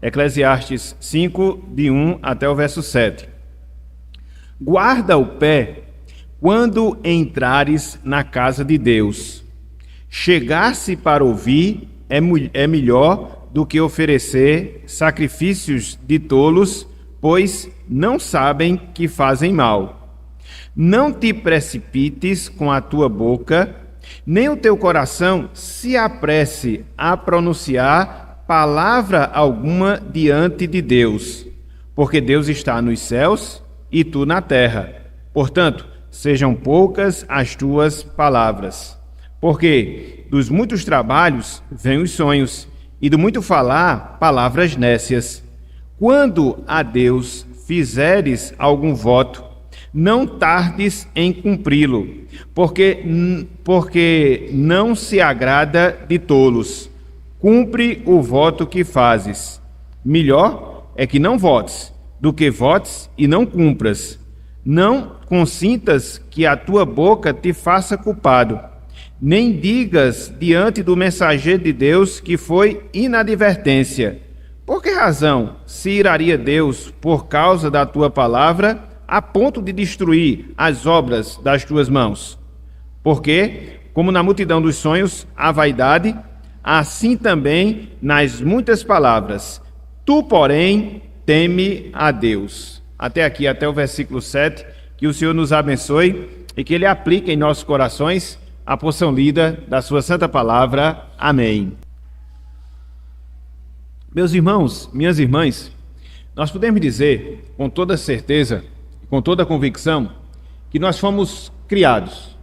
Eclesiastes 5, de 1 até o verso 7. Guarda o pé quando entrares na casa de Deus. Chegar-se para ouvir é melhor do que oferecer sacrifícios de tolos, pois não sabem que fazem mal. Não te precipites com a tua boca, nem o teu coração se apresse a pronunciar palavra alguma diante de Deus, porque Deus está nos céus e tu na terra. Portanto, sejam poucas as tuas palavras. Porque dos muitos trabalhos vêm os sonhos, e do muito falar, palavras nécias. Quando a Deus fizeres algum voto, não tardes em cumpri-lo, porque não se agrada de tolos. Cumpre o voto que fazes. Melhor é que não votes, do que votes e não cumpras. Não consintas que a tua boca te faça culpado, nem digas diante do mensageiro de Deus que foi inadvertência. Por que razão se iraria Deus por causa da tua palavra, a ponto de destruir as obras das tuas mãos? Porque, como na multidão dos sonhos há vaidade, assim também nas muitas palavras. Tu, porém, teme a Deus. Até aqui, até o versículo 7, que o Senhor nos abençoe e que Ele aplique em nossos corações a porção lida da sua santa palavra. Amém. Meus irmãos, minhas irmãs, nós podemos dizer com toda certeza, com toda convicção, que nós fomos criados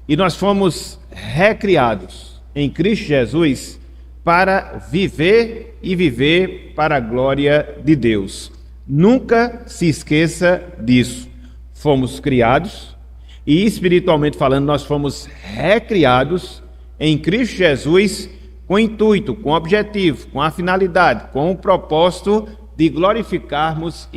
e nós fomos recriados em Cristo Jesus para viver e viver para a glória de Deus. Nunca se esqueça disso. Fomos criados e, espiritualmente falando, nós fomos recriados em Cristo Jesus com intuito, com objetivo, com a finalidade, com o propósito de glorificarmos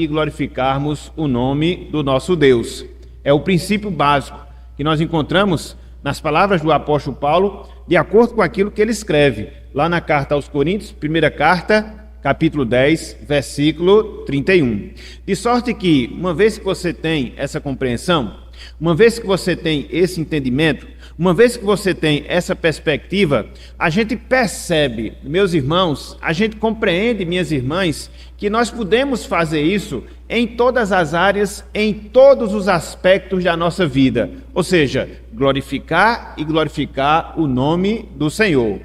o nome do nosso Deus. É o princípio básico que nós encontramos nas palavras do apóstolo Paulo, de acordo com aquilo que ele escreve lá na carta aos Coríntios, primeira carta, capítulo 10, versículo 31. De sorte que, uma vez que você tem essa compreensão, uma vez que você tem esse entendimento, uma vez que você tem essa perspectiva, a gente percebe, meus irmãos, a gente compreende, minhas irmãs, que nós podemos fazer isso em todas as áreas, em todos os aspectos da nossa vida. Ou seja, glorificar o nome do Senhor.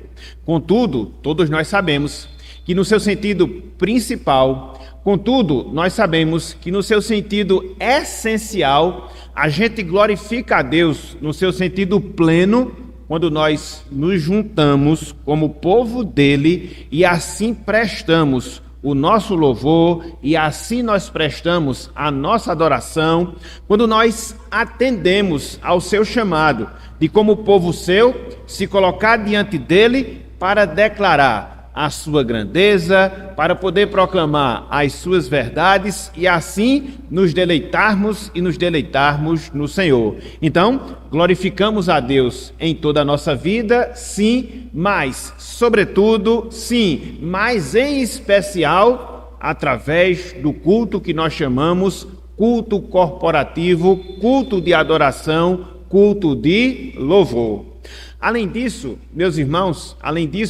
Contudo, todos nós sabemos que no seu sentido principal, contudo, nós sabemos que no seu sentido essencial, a gente glorifica a Deus no seu sentido pleno, quando nós nos juntamos como povo dele e assim prestamos o nosso louvor e assim nós prestamos a nossa adoração, quando nós atendemos ao seu chamado de, como povo seu, se colocar diante dele para declarar a sua grandeza, para poder proclamar as suas verdades e assim nos deleitarmos no Senhor. Então, glorificamos a Deus em toda a nossa vida, sim, mas, sobretudo, sim, mas em especial, através do culto que nós chamamos culto corporativo, culto de adoração, culto de louvor. Além disso, meus irmãos,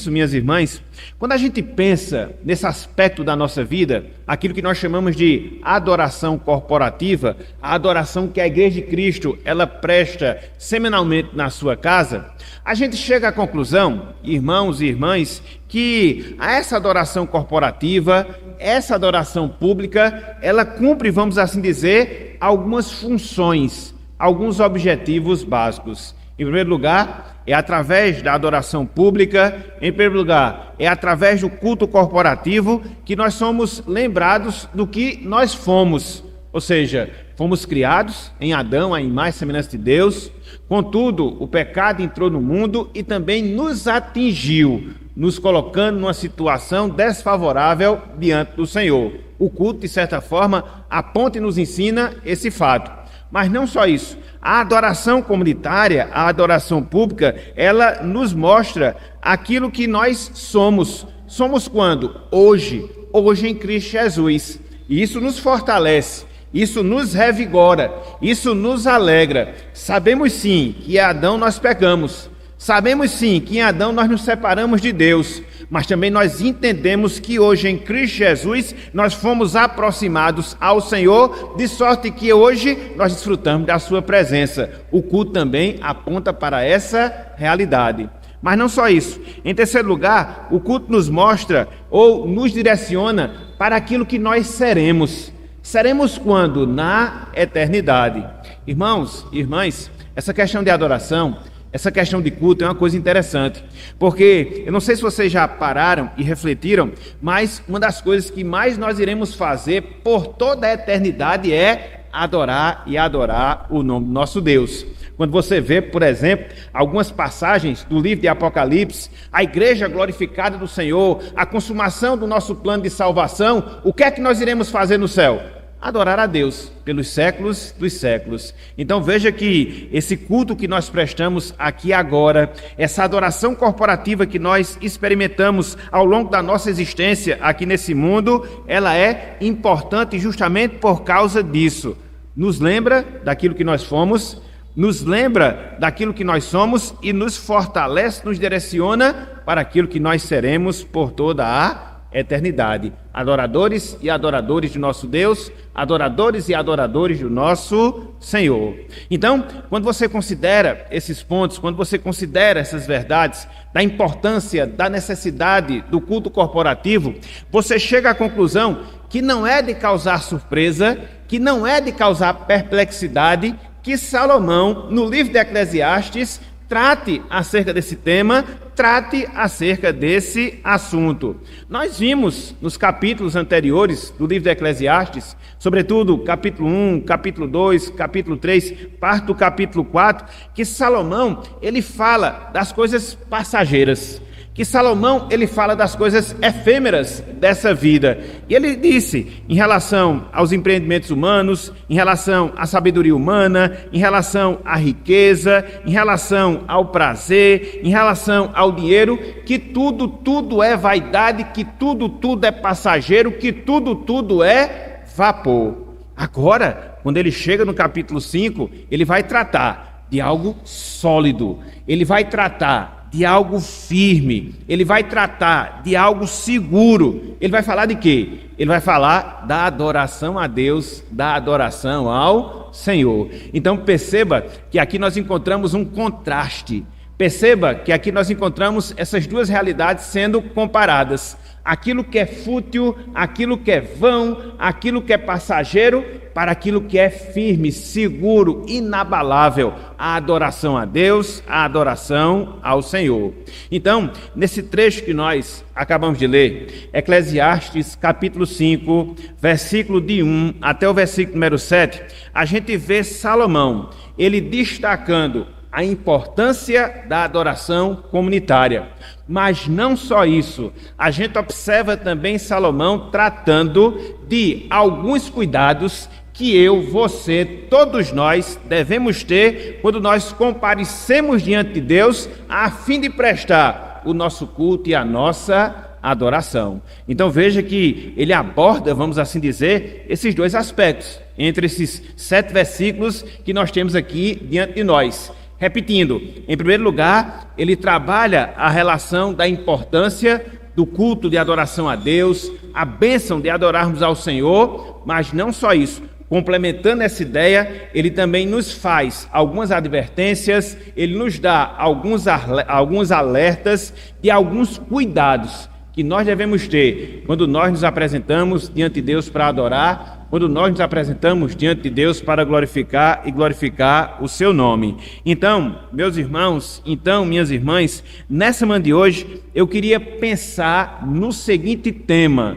minhas irmãs, quando a gente pensa nesse aspecto da nossa vida, aquilo que nós chamamos de adoração corporativa, a adoração que a Igreja de Cristo ela presta semanalmente na sua casa, a gente chega à conclusão, irmãos e irmãs, que essa adoração corporativa, essa adoração pública, ela cumpre, vamos assim dizer, algumas funções, alguns objetivos básicos. Em primeiro lugar, é através da adoração pública, em primeiro lugar, é através do culto corporativo que nós somos lembrados do que nós fomos. Ou seja, fomos criados em Adão, a imagem e semelhança de Deus, contudo, o pecado entrou no mundo e também nos atingiu, nos colocando numa situação desfavorável diante do Senhor. O culto, de certa forma, aponta e nos ensina esse fato. Mas não só isso, a adoração comunitária, a adoração pública, ela nos mostra aquilo que nós somos. Somos quando? Hoje, hoje em Cristo Jesus. E isso nos fortalece, isso nos revigora, isso nos alegra. Sabemos sim que em Adão nós pecamos, sabemos sim que em Adão nós nos separamos de Deus, mas também nós entendemos que hoje em Cristo Jesus nós fomos aproximados ao Senhor, de sorte que hoje nós desfrutamos da sua presença. O culto também aponta para essa realidade. Mas não só isso. Em terceiro lugar, o culto nos mostra ou nos direciona para aquilo que nós seremos. Seremos quando? Na eternidade. Irmãos, irmãs, essa questão de adoração, essa questão de culto é uma coisa interessante, porque eu não sei se vocês já pararam e refletiram, mas uma das coisas que mais nós iremos fazer por toda a eternidade é adorar e adorar o nome do nosso Deus. Quando você vê, por exemplo, algumas passagens do livro de Apocalipse, a igreja glorificada do Senhor, a consumação do nosso plano de salvação, o que é que nós iremos fazer no céu? Adorar a Deus pelos séculos dos séculos. Então veja que esse culto que nós prestamos aqui agora, essa adoração corporativa que nós experimentamos ao longo da nossa existência aqui nesse mundo, ela é importante justamente por causa disso. Nos lembra daquilo que nós fomos, nos lembra daquilo que nós somos e nos fortalece, nos direciona para aquilo que nós seremos por toda a eternidade. Adoradores e adoradores de nosso Deus, adoradores e adoradores do nosso Senhor. Então, quando você considera esses pontos, quando você considera essas verdades, da importância, da necessidade do culto corporativo, você chega à conclusão que não é de causar surpresa, que não é de causar perplexidade, que Salomão, no livro de Eclesiastes, trate acerca desse tema, trate acerca desse assunto. Nós vimos nos capítulos anteriores do livro de Eclesiastes, sobretudo capítulo 1, capítulo 2, capítulo 3, parte do capítulo 4, que Salomão, ele fala das coisas passageiras, que Salomão, ele fala das coisas efêmeras dessa vida. E ele disse, em relação aos empreendimentos humanos, em relação à sabedoria humana, em relação à riqueza, em relação ao prazer, em relação ao dinheiro, que tudo é vaidade, que tudo é passageiro, que tudo é vapor. Agora, quando ele chega no capítulo 5, ele vai tratar de algo sólido, ele vai tratar de algo firme, ele vai tratar de algo seguro. Ele vai falar de quê? Ele vai falar da adoração a Deus, da adoração ao Senhor. Então perceba que aqui nós encontramos um contraste. Perceba que aqui nós encontramos essas duas realidades sendo comparadas. Aquilo que é fútil, aquilo que é vão, aquilo que é passageiro, para aquilo que é firme, seguro, inabalável, a adoração a Deus, a adoração ao Senhor. Então, nesse trecho que nós acabamos de ler, Eclesiastes capítulo 5, versículo de 1 até o versículo número 7, a gente vê Salomão, ele destacando a importância da adoração comunitária. Mas não só isso, a gente observa também Salomão tratando de alguns cuidados que eu, você, todos nós devemos ter quando nós comparecemos diante de Deus a fim de prestar o nosso culto e a nossa adoração. Então veja que ele aborda, vamos assim dizer, esses dois aspectos, entre esses 7 versículos que nós temos aqui diante de nós. Repetindo, em primeiro lugar, ele trabalha a relação da importância do culto de adoração a Deus, a bênção de adorarmos ao Senhor, mas não só isso. Complementando essa ideia, ele também nos faz algumas advertências, ele nos dá alguns alertas de alguns cuidados que nós devemos ter quando nós nos apresentamos diante de Deus para adorar, quando nós nos apresentamos diante de Deus para glorificar o seu nome. Então, meus irmãos, minhas irmãs, nessa manhã de hoje, eu queria pensar no seguinte tema.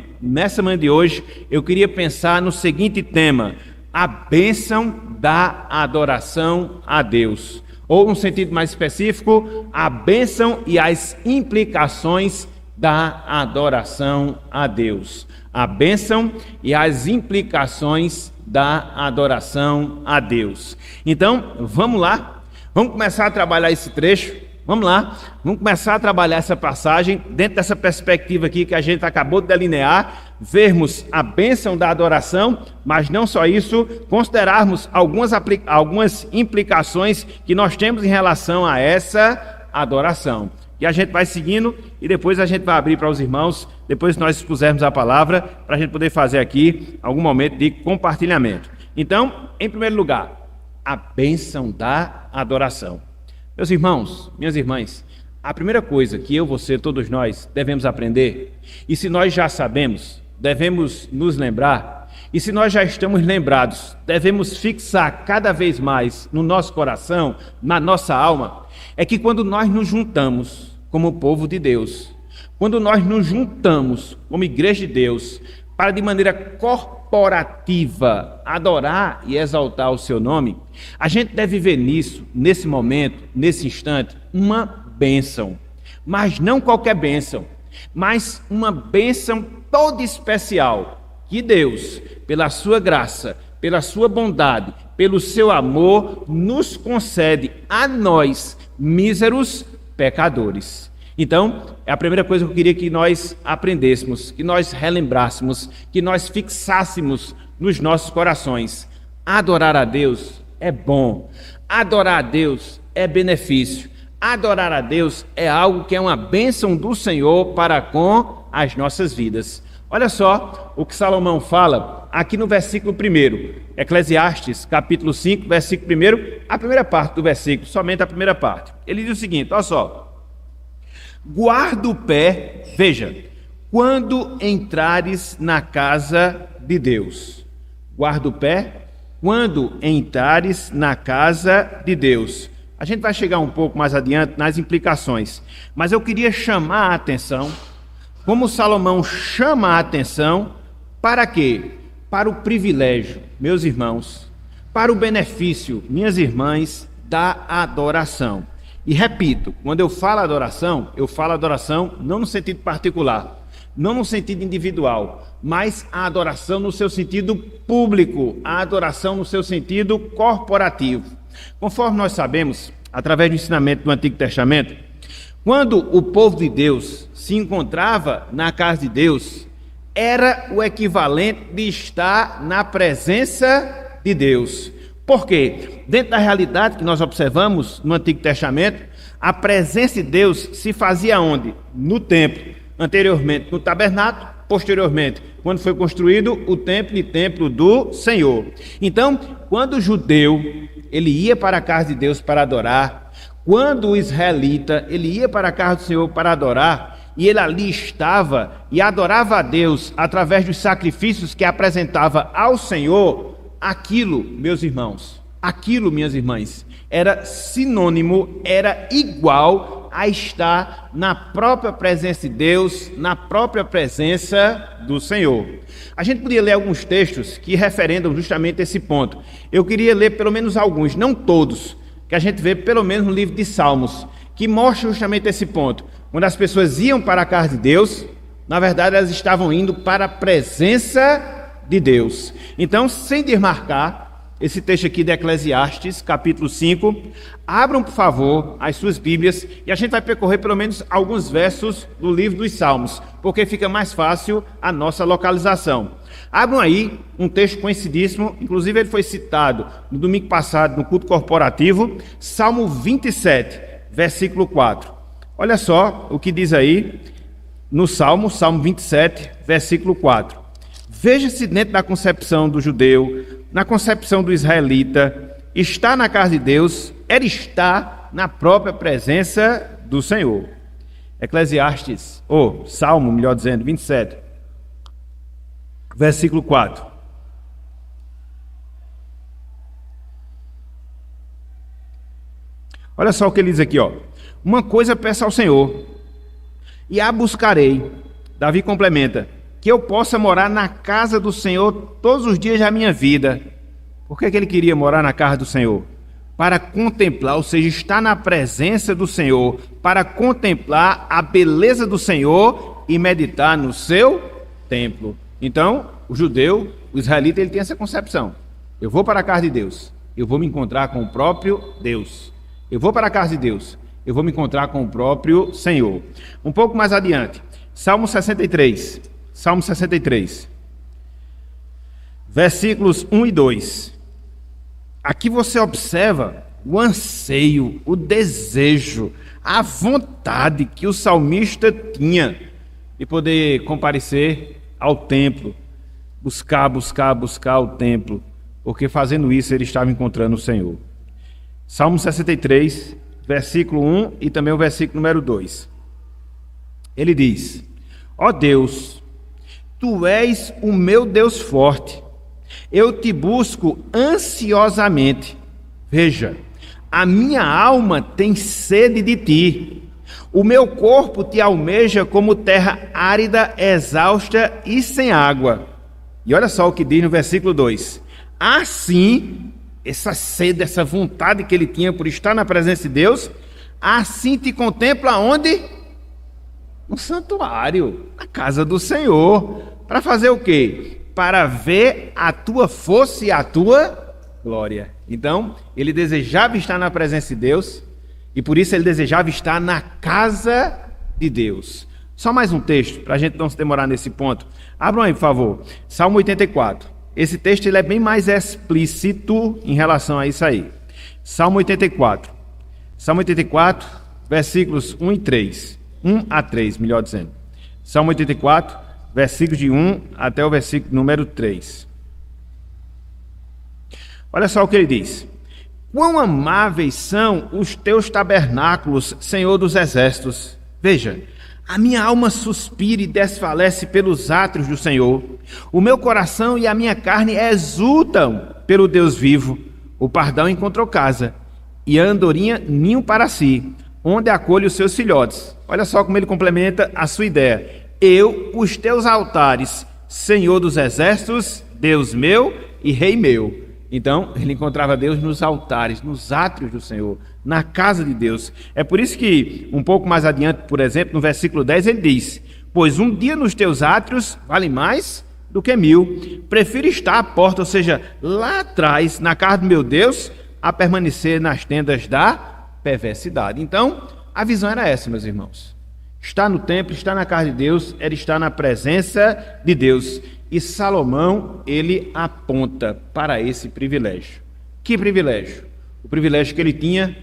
A bênção da adoração a Deus. Ou, num sentido mais específico, a bênção e as implicações da adoração a Deus. A bênção e as implicações da adoração a Deus. Então, vamos lá, vamos começar a trabalhar esse trecho, vamos começar a trabalhar essa passagem dentro dessa perspectiva aqui que a gente acabou de delinear, vermos a bênção da adoração, mas não só isso, considerarmos algumas implicações que nós temos em relação a essa adoração. E a gente vai seguindo e depois a gente vai abrir para os irmãos, depois que nós expusermos a palavra, para a gente poder fazer aqui algum momento de compartilhamento. Então, em primeiro lugar, a bênção da adoração. Meus irmãos, minhas irmãs, a primeira coisa que eu, você, todos nós devemos aprender, e se nós já sabemos, devemos nos lembrar, e se nós já estamos lembrados, devemos fixar cada vez mais no nosso coração, na nossa alma, é que quando nós nos juntamos como povo de Deus, quando nós nos juntamos como igreja de Deus, para de maneira corporativa adorar e exaltar o seu nome, a gente deve ver nisso, nesse momento, nesse instante, uma bênção. Mas não qualquer bênção, mas uma bênção toda especial que Deus, pela sua graça, pela sua bondade, pelo seu amor, nos concede a nós, míseros pecadores. Então, é a primeira coisa que eu queria que nós aprendêssemos, que nós relembrássemos, que nós fixássemos nos nossos corações. Adorar a Deus é bom, adorar a Deus é benefício, adorar a Deus é algo que é uma bênção do Senhor para com as nossas vidas. Olha só o que Salomão fala aqui no versículo 1, Eclesiastes, capítulo 5, versículo 1, a primeira parte do versículo, somente a primeira parte. Ele diz o seguinte, olha só: guarda o pé, veja, quando entrares na casa de Deus. Guarda o pé, quando entrares na casa de Deus. A gente vai chegar um pouco mais adiante nas implicações, mas eu queria chamar a atenção, como Salomão chama a atenção, para quê? Para o privilégio, meus irmãos, para o benefício, minhas irmãs, da adoração. E repito, quando eu falo adoração não no sentido particular, não no sentido individual, mas a adoração no seu sentido público, a adoração no seu sentido corporativo. Conforme nós sabemos, através do ensinamento do Antigo Testamento, quando o povo de Deus se encontrava na casa de Deus, era o equivalente de estar na presença de Deus. Por quê? Dentro da realidade que nós observamos no Antigo Testamento, a presença de Deus se fazia onde? No templo. Anteriormente no tabernáculo, posteriormente, quando foi construído o templo e templo do Senhor. Então, quando o judeu ele ia para a casa de Deus para adorar, quando o israelita ele ia para a casa do Senhor para adorar, e ele ali estava e adorava a Deus através dos sacrifícios que apresentava ao Senhor, aquilo, meus irmãos, aquilo, minhas irmãs, era sinônimo, era igual a estar na própria presença de Deus, na própria presença do Senhor. A gente podia ler alguns textos que referendam justamente esse ponto. Eu queria ler pelo menos alguns, não todos, que a gente vê pelo menos no livro de Salmos, que mostra justamente esse ponto. Quando as pessoas iam para a casa de Deus, na verdade elas estavam indo para a presença de Deus. Então, sem desmarcar esse texto aqui de Eclesiastes, capítulo 5, abram, por favor, as suas Bíblias e a gente vai percorrer pelo menos alguns versos do livro dos Salmos, porque fica mais fácil a nossa localização. Abram aí um texto conhecidíssimo, inclusive ele foi citado no domingo passado no culto corporativo, Salmo 27, versículo 4. Olha só o que diz aí no Salmo 27, versículo 4. Veja-se dentro da concepção do judeu, na concepção do israelita, estar na casa de Deus era estar na própria presença do Senhor. Eclesiastes, ou Salmo, melhor dizendo, 27, versículo 4. Olha só o que ele diz aqui, ó. Uma coisa peço ao Senhor, e a buscarei. Davi complementa, que eu possa morar na casa do Senhor todos os dias da minha vida. Por que ele queria morar na casa do Senhor? Para contemplar, ou seja, estar na presença do Senhor, para contemplar a beleza do Senhor e meditar no seu templo. Então, o judeu, o israelita, ele tem essa concepção. Eu vou para a casa de Deus, eu vou me encontrar com o próprio Deus. Eu vou para a casa de Deus, eu vou me encontrar com o próprio Senhor. Um pouco mais adiante, Salmo 63, Salmo 63, versículos 1 e 2. Aqui você observa o anseio, o desejo, a vontade que o salmista tinha de poder comparecer ao templo, buscar o templo, porque fazendo isso ele estava encontrando o Senhor. Salmo 63, versículo 1 e também o versículo número 2. Ele diz: ó Deus, tu és o meu Deus forte, eu te busco ansiosamente. Veja, a minha alma tem sede de ti, o meu corpo te almeja como terra árida, exausta e sem água. E olha só o que diz no versículo 2. Assim, essa sede, essa vontade que ele tinha por estar na presença de Deus, assim te contempla onde? No santuário, na casa do Senhor. Para fazer o quê? Para ver a tua força e a tua glória. Então, ele desejava estar na presença de Deus e por isso ele desejava estar na casa de Deus. Só mais um texto, para a gente não se demorar nesse ponto. Abram aí, por favor. Salmo 84. Esse texto ele é bem mais explícito em relação a isso aí. Salmo 84. Salmo 84, versículos 1 e 3. 1 a 3, melhor dizendo. Salmo 84, versículos de 1 até o versículo número 3. Olha só o que ele diz. Quão amáveis são os teus tabernáculos, Senhor dos exércitos. Veja, a minha alma suspira e desfalece pelos átrios do Senhor. O meu coração e a minha carne exultam pelo Deus vivo. O pardão encontrou casa e a andorinha ninho para si, onde acolhe os seus filhotes. Olha só como ele complementa a sua ideia. Eu, os teus altares, Senhor dos exércitos, Deus meu e Rei meu. Então, ele encontrava Deus nos altares, nos átrios do Senhor, na casa de Deus. É por isso que, um pouco mais adiante, por exemplo, no versículo 10, ele diz: pois um dia nos teus átrios vale mais do que 1000. Prefiro estar à porta, ou seja, lá atrás, na casa do meu Deus, a permanecer nas tendas da perversidade. Então, a visão era essa, meus irmãos. Estar no templo, estar na casa de Deus, era estar na presença de Deus. E Salomão, ele aponta para esse privilégio. Que privilégio? O privilégio que ele tinha,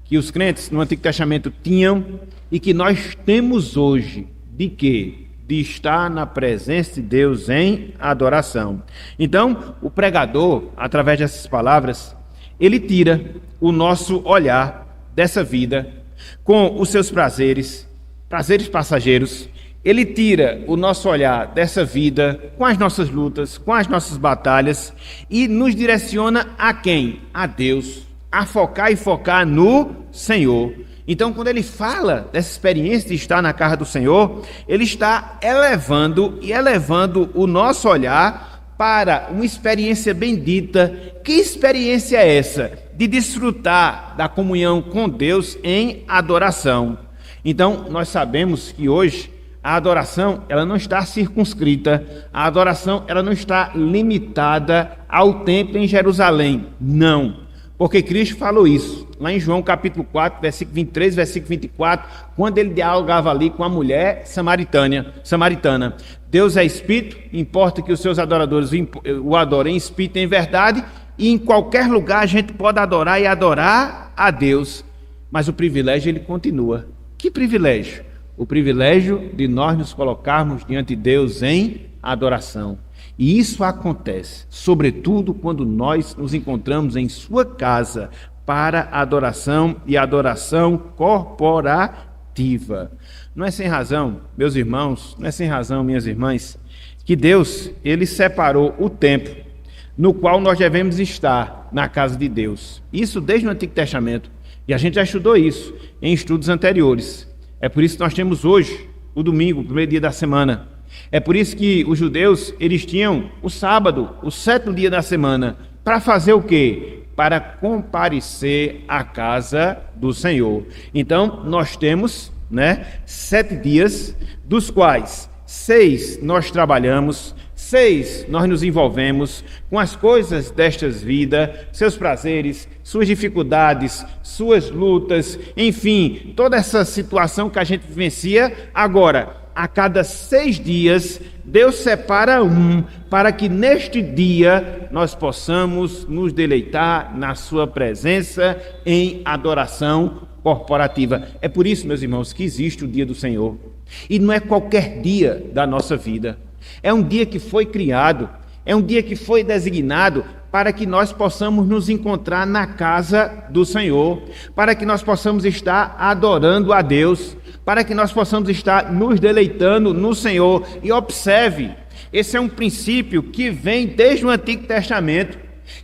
que os crentes no Antigo Testamento tinham e que nós temos hoje. De quê? De estar na presença de Deus em adoração. Então, o pregador, através dessas palavras, ele tira o nosso olhar dessa vida com os seus prazeres passageiros. Ele tira o nosso olhar dessa vida com as nossas lutas, com as nossas batalhas e nos direciona a quem? A Deus, a focar no Senhor. Então, quando ele fala dessa experiência de estar na casa do Senhor, ele está elevando o nosso olhar para uma experiência bendita. Que experiência é essa? De desfrutar da comunhão com Deus em adoração. Então, nós sabemos que hoje a adoração, ela não está circunscrita, a adoração, ela não está limitada ao templo em Jerusalém, não, porque Cristo falou isso, lá em João capítulo 4, versículo 23, versículo 24, quando ele dialogava ali com a mulher samaritana. Deus é Espírito, importa que os seus adoradores o adorem em Espírito e em verdade, e em qualquer lugar a gente pode adorar e adorar a Deus, mas o privilégio ele continua. Que privilégio? O privilégio de nós nos colocarmos diante de Deus em adoração. E isso acontece, sobretudo, quando nós nos encontramos em sua casa para adoração e adoração corporativa. Não é sem razão, meus irmãos, não é sem razão, minhas irmãs, que Deus, ele separou o tempo no qual nós devemos estar na casa de Deus. Isso desde o Antigo Testamento. E a gente já estudou isso em estudos anteriores. É por isso que nós temos hoje o domingo, o primeiro dia da semana. É por isso que os judeus, eles tinham o sábado, o 7º dia da semana, para fazer o quê? Para comparecer à casa do Senhor. Então, nós temos, 7 dias, dos quais 6 nós trabalhamos, 6 nós nos envolvemos com as coisas destas vidas, seus prazeres, suas dificuldades, suas lutas, enfim, toda essa situação que a gente vivencia. Agora, a cada 6 dias, Deus separa um para que neste dia nós possamos nos deleitar na sua presença em adoração corporativa. É por isso, meus irmãos, que existe o dia do Senhor. E não é qualquer dia da nossa vida. É um dia que foi criado, é um dia que foi designado para que nós possamos nos encontrar na casa do Senhor, para que nós possamos estar adorando a Deus, para que nós possamos estar nos deleitando no Senhor. E observe, esse é um princípio que vem desde o Antigo Testamento,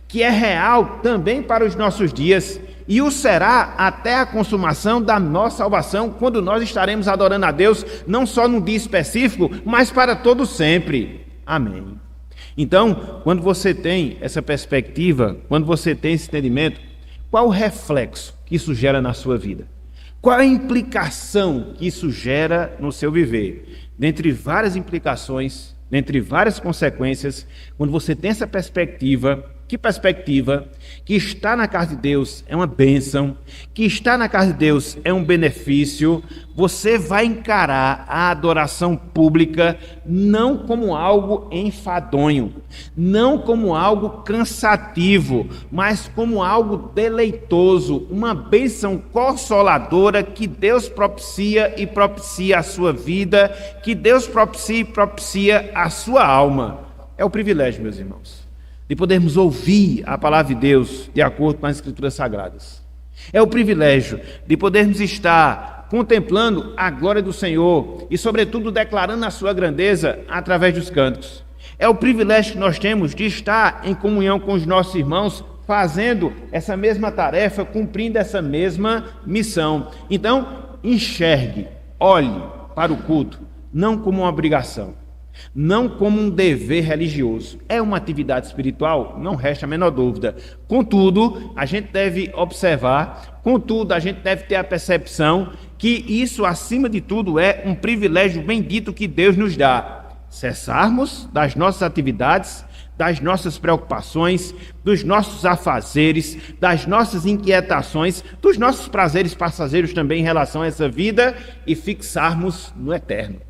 que é real também para os nossos dias, e o será até a consumação da nossa salvação, quando nós estaremos adorando a Deus, não só num dia específico, mas para todo sempre. Amém. Então, quando você tem essa perspectiva, quando você tem esse entendimento, qual o reflexo que isso gera na sua vida? Qual a implicação que isso gera no seu viver? Dentre várias implicações, dentre várias consequências, quando você tem essa perspectiva, que perspectiva? Que estar na casa de Deus é uma bênção, que estar na casa de Deus é um benefício. Você vai encarar a adoração pública não como algo enfadonho, não como algo cansativo, mas como algo deleitoso, uma bênção consoladora que Deus propicia e propicia a sua vida, que Deus propicia e propicia a sua alma. É o privilégio, meus irmãos, de podermos ouvir a palavra de Deus de acordo com as Escrituras Sagradas. É o privilégio de podermos estar contemplando a glória do Senhor e, sobretudo, declarando a sua grandeza através dos cânticos. É o privilégio que nós temos de estar em comunhão com os nossos irmãos, fazendo essa mesma tarefa, cumprindo essa mesma missão. Então, enxergue, olhe para o culto, não como uma obrigação, não como um dever religioso. É uma atividade espiritual, não resta a menor dúvida. Contudo, a gente deve observar, contudo, a gente deve ter a percepção que isso, acima de tudo, é um privilégio bendito que Deus nos dá. Cessarmos das nossas atividades, das nossas preocupações, dos nossos afazeres, das nossas inquietações, dos nossos prazeres passageiros também em relação a essa vida e fixarmos no eterno.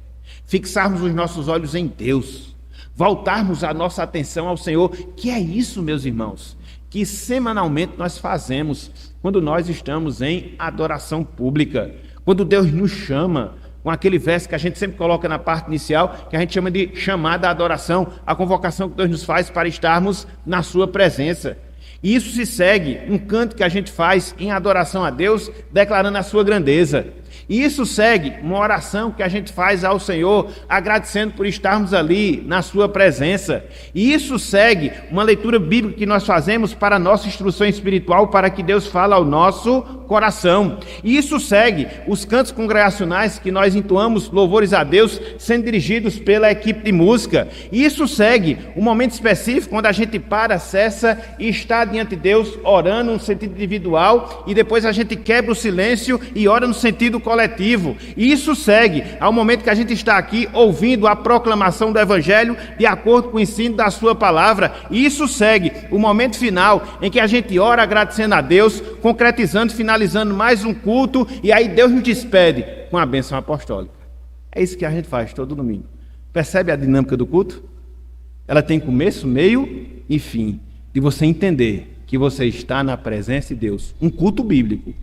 Fixarmos os nossos olhos em Deus, voltarmos a nossa atenção ao Senhor, que é isso, meus irmãos, que semanalmente nós fazemos quando nós estamos em adoração pública, quando Deus nos chama, com aquele verso que a gente sempre coloca na parte inicial, que a gente chama de chamada à adoração, a convocação que Deus nos faz para estarmos na sua presença. E isso se segue um canto que a gente faz em adoração a Deus, declarando a sua grandeza. E isso segue uma oração que a gente faz ao Senhor, agradecendo por estarmos ali na sua presença. E isso segue uma leitura bíblica que nós fazemos para a nossa instrução espiritual, para que Deus fale ao nosso coração. E isso segue os cantos congregacionais que nós entoamos louvores a Deus, sendo dirigidos pela equipe de música. E isso segue um momento específico, quando a gente para, cessa e está diante de Deus, orando no sentido individual, e depois a gente quebra o silêncio e ora no sentido coletivo. E isso segue ao momento que a gente está aqui ouvindo a proclamação do Evangelho de acordo com o ensino da sua palavra. E isso segue o momento final em que a gente ora agradecendo a Deus, concretizando, finalizando mais um culto, e aí Deus nos despede com a bênção apostólica. É isso que a gente faz todo domingo. Percebe a dinâmica do culto? Ela tem começo, meio e fim, de você entender que você está na presença de Deus. Um culto bíblico,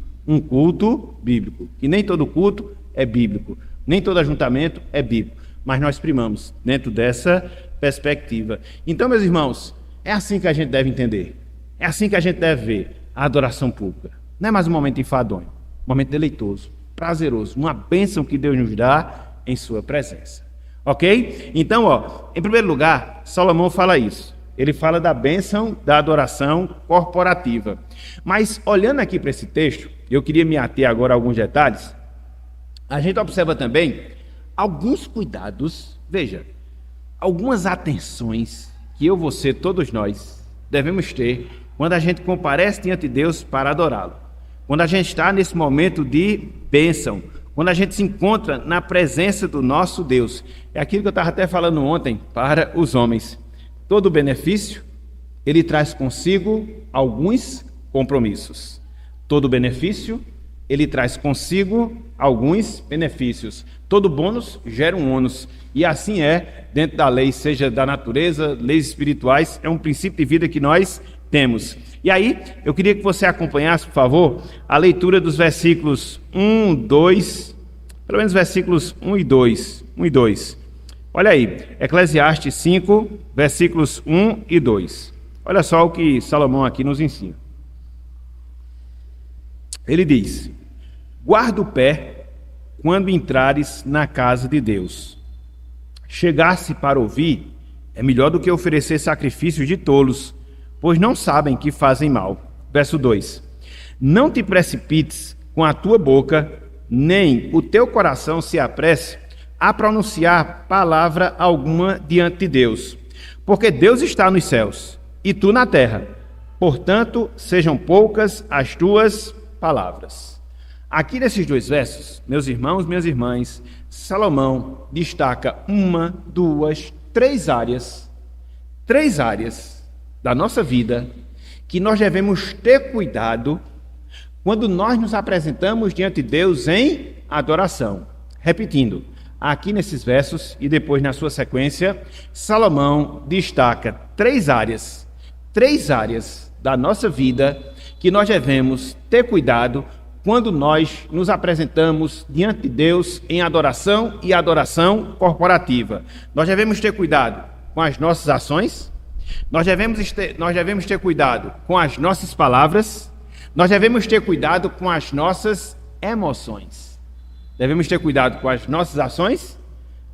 que nem todo culto é bíblico, nem todo ajuntamento é bíblico, mas nós primamos dentro dessa perspectiva. Então, meus irmãos, é assim que a gente deve entender, é assim que a gente deve ver a adoração pública. Não é mais um momento enfadonho, um momento deleitoso, prazeroso, uma bênção que Deus nos dá em sua presença. Ok? Então, em primeiro lugar, Salomão fala isso. Ele fala da bênção da adoração corporativa. Mas, olhando aqui para esse texto, eu queria me ater agora a alguns detalhes. A gente observa também alguns cuidados, veja, algumas atenções que eu, você, todos nós devemos ter quando a gente comparece diante de Deus para adorá-lo. Quando a gente está nesse momento de bênção, quando a gente se encontra na presença do nosso Deus. É aquilo que eu estava até falando ontem para os homens. Todo benefício, ele traz consigo alguns compromissos. Todo benefício, ele traz consigo alguns benefícios. Todo bônus gera um ônus. E assim é dentro da lei, seja da natureza, leis espirituais, é um princípio de vida que nós temos. E aí, eu queria que você acompanhasse, por favor, a leitura dos versículos 1, 2, pelo menos versículos 1 e 2. 1 e 2. Olha aí, Eclesiastes 5, versículos 1 e 2. Olha só o que Salomão aqui nos ensina. Ele diz: guarda o pé quando entrares na casa de Deus. Chegar-se para ouvir é melhor do que oferecer sacrifícios de tolos, pois não sabem que fazem mal. Verso 2. Não te precipites com a tua boca, nem o teu coração se apresse a pronunciar palavra alguma diante de Deus, porque Deus está nos céus e tu na terra. Portanto, sejam poucas as tuas palavras. Aqui nesses dois versos, meus irmãos, minhas irmãs, Salomão destaca uma, duas, três áreas da nossa vida que nós devemos ter cuidado quando nós nos apresentamos diante de Deus em adoração. Repetindo, aqui nesses versos e depois na sua sequência, Salomão destaca três áreas da nossa vida que nós devemos ter cuidado quando nós nos apresentamos diante de Deus em adoração e adoração corporativa. Nós devemos ter cuidado com as nossas ações, nós devemos ter cuidado com as nossas palavras, nós devemos ter cuidado com as nossas emoções. Devemos ter cuidado com as nossas ações,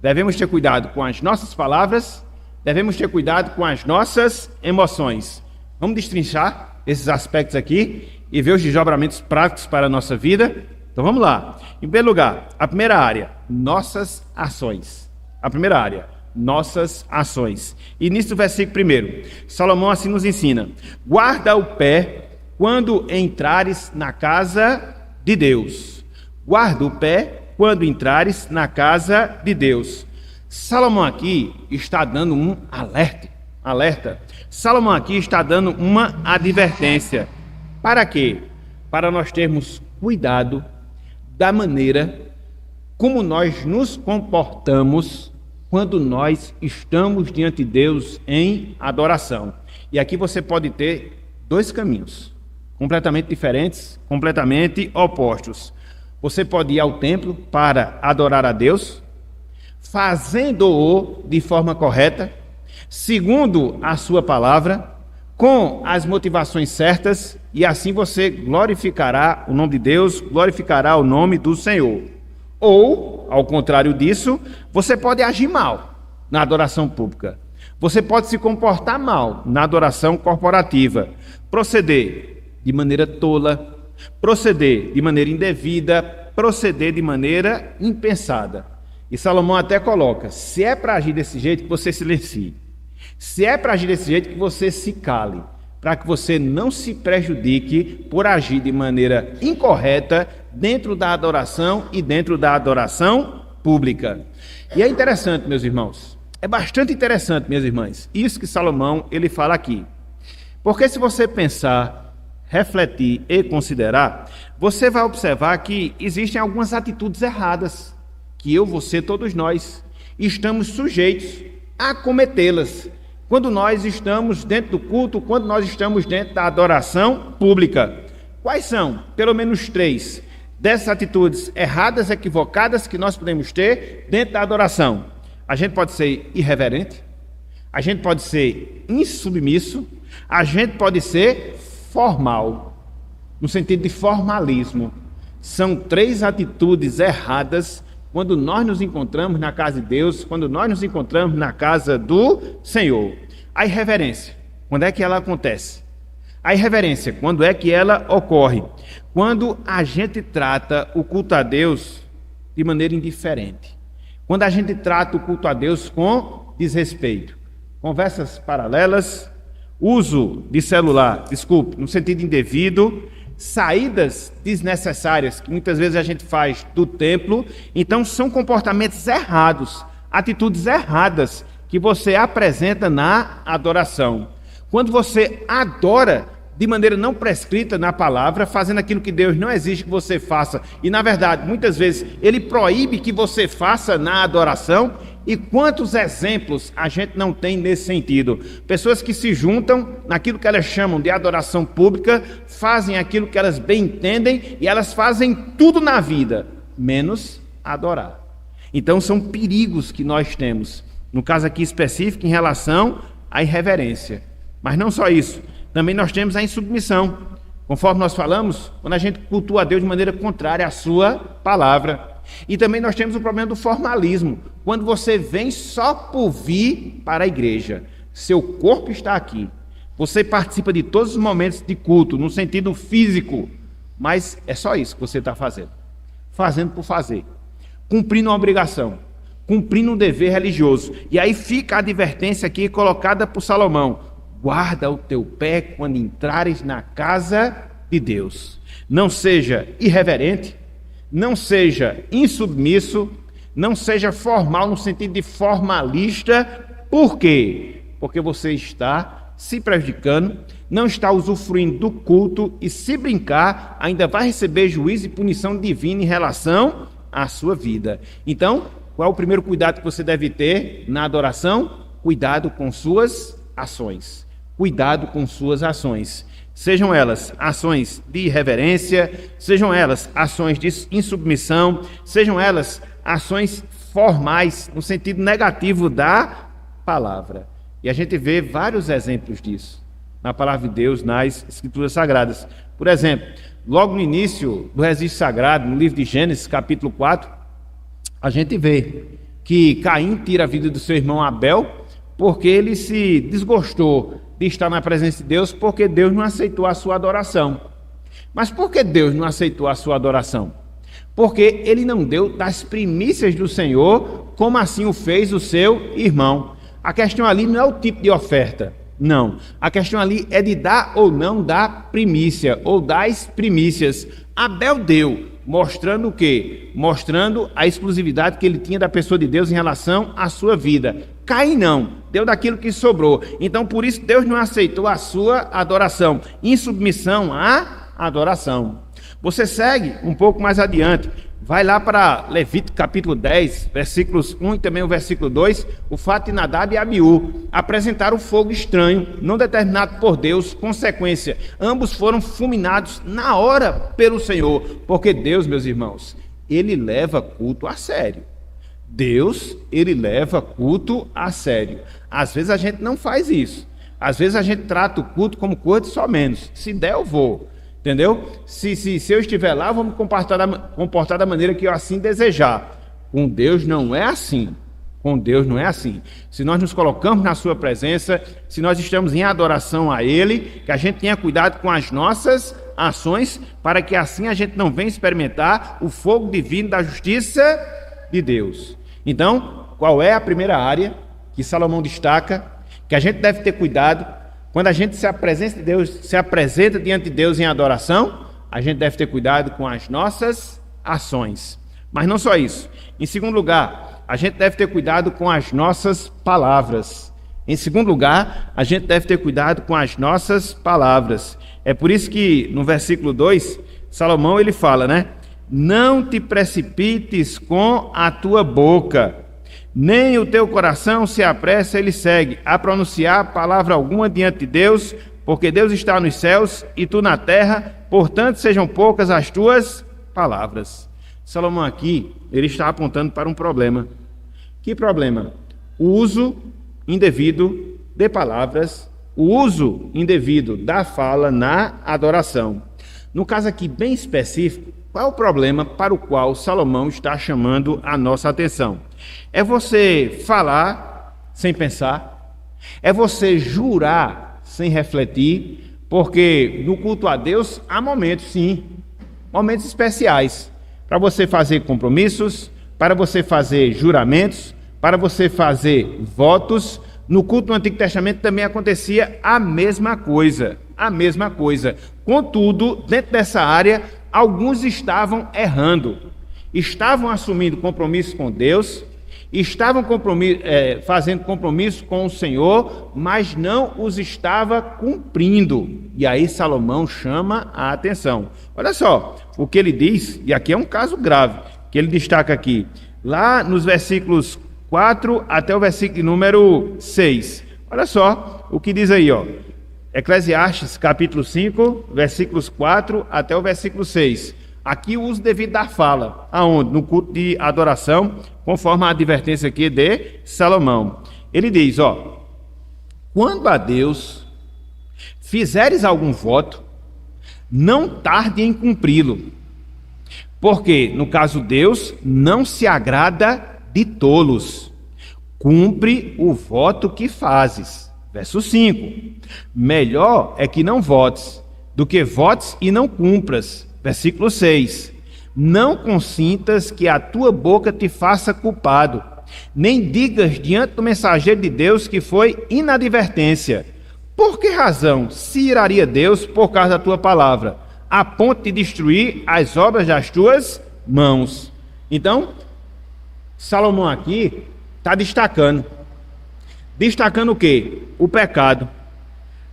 devemos ter cuidado com as nossas palavras, devemos ter cuidado com as nossas emoções. Vamos destrinchar esses aspectos aqui e ver os desdobramentos práticos para a nossa vida. Então vamos lá. Em primeiro lugar, a primeira área, nossas ações. A primeira área, nossas ações. Início do versículo 1. Salomão assim nos ensina: guarda o pé quando entrares na casa de Deus. Guarda o pé quando entrares na casa de Deus. Salomão aqui está dando um alerta. Salomão aqui está dando uma advertência. Para quê? Para nós termos cuidado da maneira como nós nos comportamos quando nós estamos diante de Deus em adoração. E aqui você pode ter dois caminhos, completamente diferentes, completamente opostos. Você pode ir ao templo para adorar a Deus, fazendo-o de forma correta, segundo a sua palavra, com as motivações certas, e assim você glorificará o nome de Deus, glorificará o nome do Senhor. Ou, ao contrário disso, você pode agir mal na adoração pública. Você pode se comportar mal na adoração corporativa, proceder de maneira tola, proceder de maneira indevida, proceder de maneira impensada. E Salomão até coloca: se é para agir desse jeito, que você silencie. Se é para agir desse jeito, que você se cale, para que você não se prejudique por agir de maneira incorreta dentro da adoração e dentro da adoração pública. E é interessante, meus irmãos, é bastante interessante, minhas irmãs, isso que Salomão ele fala aqui. Porque se você pensar, refletir e considerar, você vai observar que existem algumas atitudes erradas, que eu, você, todos nós, estamos sujeitos a cometê-las quando nós estamos dentro do culto, quando nós estamos dentro da adoração pública. Quais são? Pelo menos três dessas atitudes erradas, equivocadas que nós podemos ter dentro da adoração. A gente pode ser irreverente, a gente pode ser insubmisso, a gente pode ser formal, no sentido de formalismo. São três atitudes erradas quando nós nos encontramos na casa de Deus, quando nós nos encontramos na casa do Senhor. A irreverência, quando é que ela acontece? A irreverência, quando é que ela ocorre? Quando a gente trata o culto a Deus de maneira indiferente. Quando a gente trata o culto a Deus com desrespeito. Conversas paralelas, uso de celular, no sentido indevido, saídas desnecessárias que muitas vezes a gente faz do templo. Então são comportamentos errados, atitudes erradas que você apresenta na adoração. Quando você adora de maneira não prescrita na palavra, fazendo aquilo que Deus não exige que você faça. E, na verdade, muitas vezes, Ele proíbe que você faça na adoração. E quantos exemplos a gente não tem nesse sentido? Pessoas que se juntam naquilo que elas chamam de adoração pública, fazem aquilo que elas bem entendem e elas fazem tudo na vida, menos adorar. Então são perigos que nós temos, no caso aqui específico, em relação à irreverência. Mas não só isso, também nós temos a insubmissão. Conforme nós falamos, quando a gente cultua a Deus de maneira contrária à sua palavra. E também nós temos o problema do formalismo, quando você vem só por vir para a igreja. Seu corpo está aqui, você participa de todos os momentos de culto, no sentido físico, mas é só isso que você está fazendo. Fazendo por fazer, cumprindo uma obrigação, cumprindo um dever religioso. E aí fica a advertência aqui colocada por Salomão: guarda o teu pé quando entrares na casa de Deus. Não seja irreverente, não seja insubmisso, não seja formal no sentido de formalista. Por quê? Porque você está se prejudicando, não está usufruindo do culto e, se brincar, ainda vai receber juízo e punição divina em relação à sua vida. Então, qual é o primeiro cuidado que você deve ter na adoração? Cuidado com suas ações. Cuidado com suas ações. Sejam elas ações de irreverência, sejam elas ações de insubmissão, sejam elas ações formais, no sentido negativo da palavra. E a gente vê vários exemplos disso na palavra de Deus, nas Escrituras Sagradas. Por exemplo, logo no início do registro sagrado, no livro de Gênesis, capítulo 4, a gente vê que Caim tira a vida do seu irmão Abel, porque ele se desgostou de estar na presença de Deus, porque Deus não aceitou a sua adoração. Mas por que Deus não aceitou a sua adoração? Porque ele não deu das primícias do Senhor, como assim o fez o seu irmão. A questão ali não é o tipo de oferta, não. A questão ali é de dar ou não dar primícia, ou das primícias. Abel deu, mostrando o quê? Mostrando a exclusividade que ele tinha da pessoa de Deus em relação à sua vida. Caim não, deu daquilo que sobrou. Então, por isso, Deus não aceitou a sua adoração. Insubmissão à adoração. Você segue um pouco mais adiante. Vai lá para Levítico capítulo 10, versículos 1 e também o versículo 2, o fato de Nadab e Abiú apresentaram fogo estranho, não determinado por Deus, consequência, ambos foram fulminados na hora pelo Senhor, porque Deus, meus irmãos, Ele leva culto a sério. Deus, Ele leva culto a sério. Às vezes a gente não faz isso, às vezes a gente trata o culto como coisa de só menos, se der eu vou. Entendeu? Se eu estiver lá, eu vou me comportar da maneira que eu assim desejar. Com Deus não é assim. Com Deus não é assim. Se nós nos colocamos na sua presença, se nós estamos em adoração a Ele, que a gente tenha cuidado com as nossas ações, para que assim a gente não venha experimentar o fogo divino da justiça de Deus. Então, qual é a primeira área que Salomão destaca, que a gente deve ter cuidado? Quando a gente se apresenta diante de Deus em adoração, a gente deve ter cuidado com as nossas ações. Mas não só isso. Em segundo lugar, a gente deve ter cuidado com as nossas palavras. Em segundo lugar, a gente deve ter cuidado com as nossas palavras. É por isso que no versículo 2, Salomão ele fala, né? Não te precipites com a tua boca, nem o teu coração se apressa, ele segue, a pronunciar palavra alguma diante de Deus, porque Deus está nos céus e tu na terra, portanto sejam poucas as tuas palavras. Salomão aqui, ele está apontando para um problema. Que problema? O uso indevido de palavras, o uso indevido da fala na adoração. No caso aqui bem específico, qual é o problema para o qual Salomão está chamando a nossa atenção? É você falar sem pensar, é você jurar sem refletir, porque no culto a Deus há momentos, sim, momentos especiais, para você fazer compromissos, para você fazer juramentos, para você fazer votos. No culto do Antigo Testamento também acontecia a mesma coisa. Contudo, dentro dessa área, alguns estavam errando, estavam assumindo compromissos com Deus, estavam fazendo compromisso com o Senhor, mas não os estava cumprindo. E aí Salomão chama a atenção. Olha só o que ele diz, e aqui é um caso grave, que ele destaca aqui, lá nos versículos 4 até o versículo número 6. Olha só o que diz aí, ó. Eclesiastes capítulo 5, versículos 4 até o versículo 6. Aqui o uso devido da fala. Aonde? No culto de adoração, conforme a advertência aqui de Salomão. Ele diz, ó: quando a Deus fizeres algum voto, não tarde em cumpri-lo. Porque, no caso, Deus não se agrada de tolos. Cumpre o voto que fazes. Verso 5. Melhor é que não votes, do que votes e não cumpras. Versículo 6. Não consintas que a tua boca te faça culpado, nem digas diante do mensageiro de Deus que foi inadvertência. Por que razão se iraria Deus por causa da tua palavra, a ponto de destruir as obras das tuas mãos? Então, Salomão aqui está destacando o quê? O pecado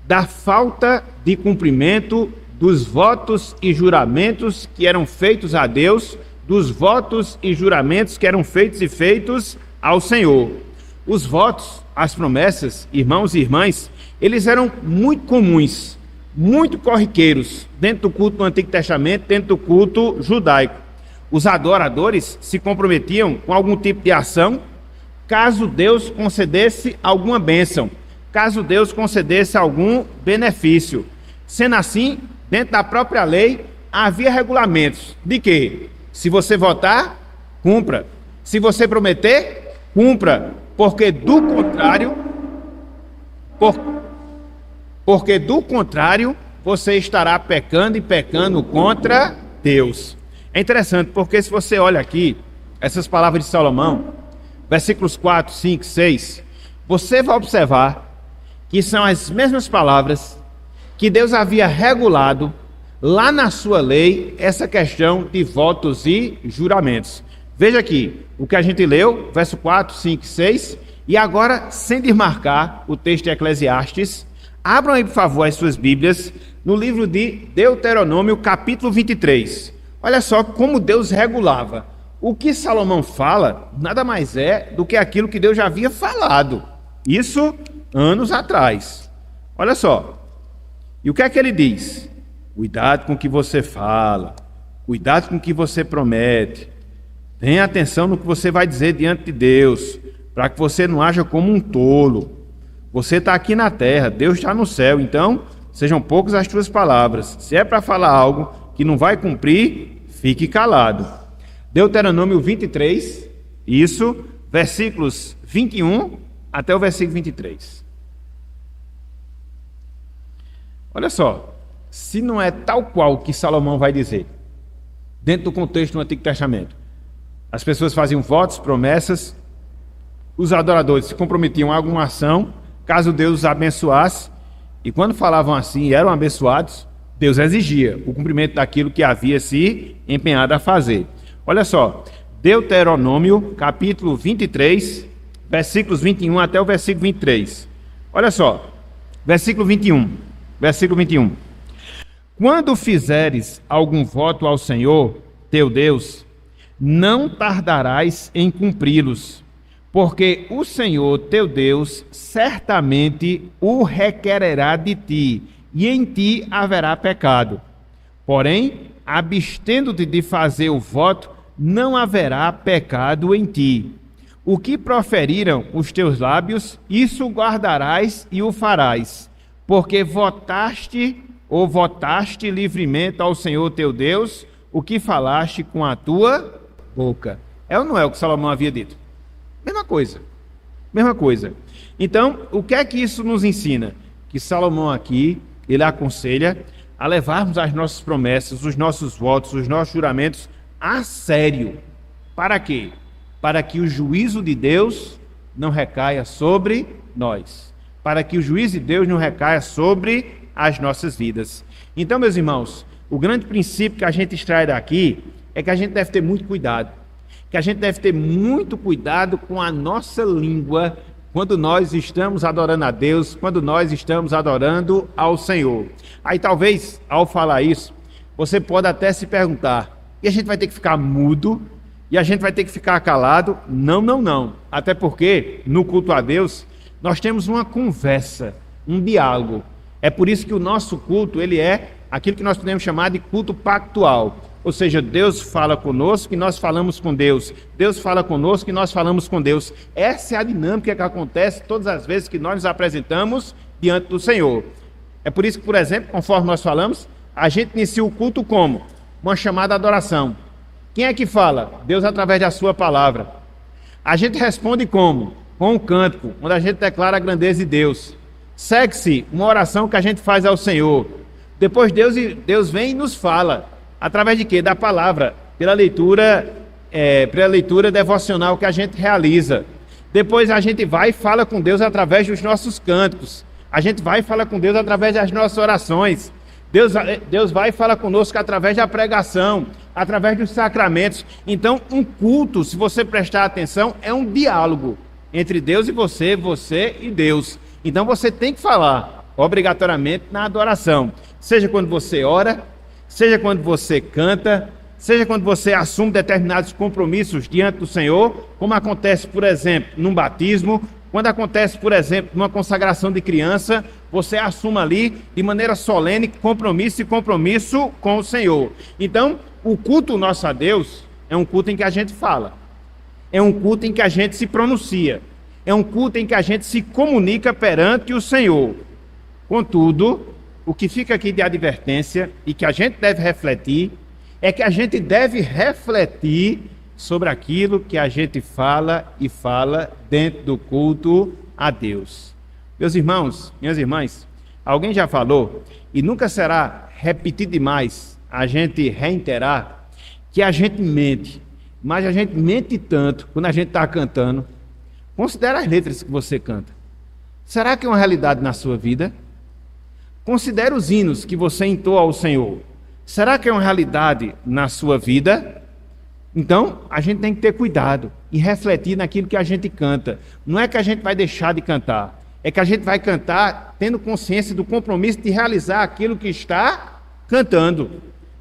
da falta de cumprimento dos votos e juramentos que eram feitos a Deus, dos votos e juramentos que eram feitos ao Senhor. Os votos, as promessas, irmãos e irmãs, eles eram muito comuns, muito corriqueiros dentro do culto do Antigo Testamento, dentro do culto judaico. Os adoradores se comprometiam com algum tipo de ação, caso Deus concedesse alguma bênção, caso Deus concedesse algum benefício. Sendo assim, dentro da própria lei, havia regulamentos de que, se você votar, cumpra. Se você prometer, cumpra. Porque do contrário, você estará pecando e pecando contra Deus. É interessante, porque se você olha aqui, essas palavras de Salomão, versículos 4, 5, 6, você vai observar que são as mesmas palavras que Deus havia regulado lá na sua lei essa questão de votos e juramentos. Veja aqui o que a gente leu, verso 4, 5, 6, e agora, sem desmarcar o texto de Eclesiastes, abram aí, por favor, as suas Bíblias no livro de Deuteronômio, capítulo 23. Olha só como Deus regulava. O que Salomão fala nada mais é do que aquilo que Deus já havia falado. Isso anos atrás. Olha só. E o que é que ele diz? Cuidado com o que você fala, cuidado com o que você promete, tenha atenção no que você vai dizer diante de Deus, para que você não haja como um tolo. Você está aqui na terra, Deus está no céu, então sejam poucas as tuas palavras. Se é para falar algo que não vai cumprir, fique calado. Deuteronômio 23, isso, versículos 21 até o versículo 23. Olha só, se não é tal qual que Salomão vai dizer, dentro do contexto do Antigo Testamento, as pessoas faziam votos, promessas, os adoradores se comprometiam a alguma ação, caso Deus os abençoasse, e quando falavam assim e eram abençoados, Deus exigia o cumprimento daquilo que havia se empenhado a fazer. Olha só, Deuteronômio, capítulo 23, versículos 21 até o versículo 23. Olha só, versículo 21. Versículo 21. Quando fizeres algum voto ao Senhor, teu Deus, não tardarás em cumpri-los, porque o Senhor, teu Deus, certamente o requererá de ti, e em ti haverá pecado. Porém, abstendo-te de fazer o voto, não haverá pecado em ti. O que proferiram os teus lábios, isso guardarás e o farás. Porque votaste livremente ao Senhor teu Deus o que falaste com a tua boca. É ou não é o que Salomão havia dito? Mesma coisa. Então, o que é que isso nos ensina? Que Salomão aqui, ele aconselha a levarmos as nossas promessas, os nossos votos, os nossos juramentos a sério. Para quê? Para que o juízo de Deus não recaia sobre nós. Para que o juízo de Deus não recaia sobre as nossas vidas. Então, meus irmãos, o grande princípio que a gente extrai daqui é que a gente deve ter muito cuidado. que a gente deve ter muito cuidado com a nossa língua quando nós estamos adorando a Deus, quando nós estamos adorando ao Senhor. Aí talvez, ao falar isso, você pode até se perguntar, e a gente vai ter que ficar mudo? E a gente vai ter que ficar calado? Não, não, não. Até porque, no culto a Deus, nós temos uma conversa, um diálogo. É por isso que o nosso culto, ele é aquilo que nós podemos chamar de culto pactual. Ou seja, Deus fala conosco e nós falamos com Deus. Deus fala conosco e nós falamos com Deus. Essa é a dinâmica que acontece todas as vezes que nós nos apresentamos diante do Senhor. É por isso que, por exemplo, conforme nós falamos, a gente inicia o culto como? Uma chamada adoração. Quem é que fala? Deus através da sua palavra. A gente responde como? Com um cântico, onde a gente declara a grandeza de Deus. Segue-se uma oração que a gente faz ao Senhor. Depois Deus vem e nos fala. Através de quê? Da palavra, pela leitura devocional que a gente realiza. Depois a gente vai e fala com Deus através dos nossos cânticos. A gente vai e fala com Deus através das nossas orações. Deus vai e fala conosco através da pregação, através dos sacramentos. Então, um culto, se você prestar atenção, é um diálogo entre Deus e você e Deus. Então, você tem que falar, obrigatoriamente, na adoração. Seja quando você ora, seja quando você canta, seja quando você assume determinados compromissos diante do Senhor, como acontece, por exemplo, num batismo, quando acontece, por exemplo, numa consagração de criança, você assume ali, de maneira solene, compromisso com o Senhor. Então, o culto nosso a Deus é um culto em que a gente fala, é um culto em que a gente se pronuncia, é um culto em que a gente se comunica perante o Senhor. Contudo, o que fica aqui de advertência e que a gente deve refletir, é que a gente deve refletir sobre aquilo que a gente fala dentro do culto a Deus. Meus irmãos, minhas irmãs, alguém já falou, e nunca será repetido demais a gente reiterar, que a gente mente, mas a gente mente tanto quando a gente está cantando. Considere as letras que você canta. Será que é uma realidade na sua vida? Considere os hinos que você entoa ao Senhor. Será que é uma realidade na sua vida? Então, a gente tem que ter cuidado e refletir naquilo que a gente canta. Não é que a gente vai deixar de cantar, é que a gente vai cantar tendo consciência do compromisso de realizar aquilo que está cantando.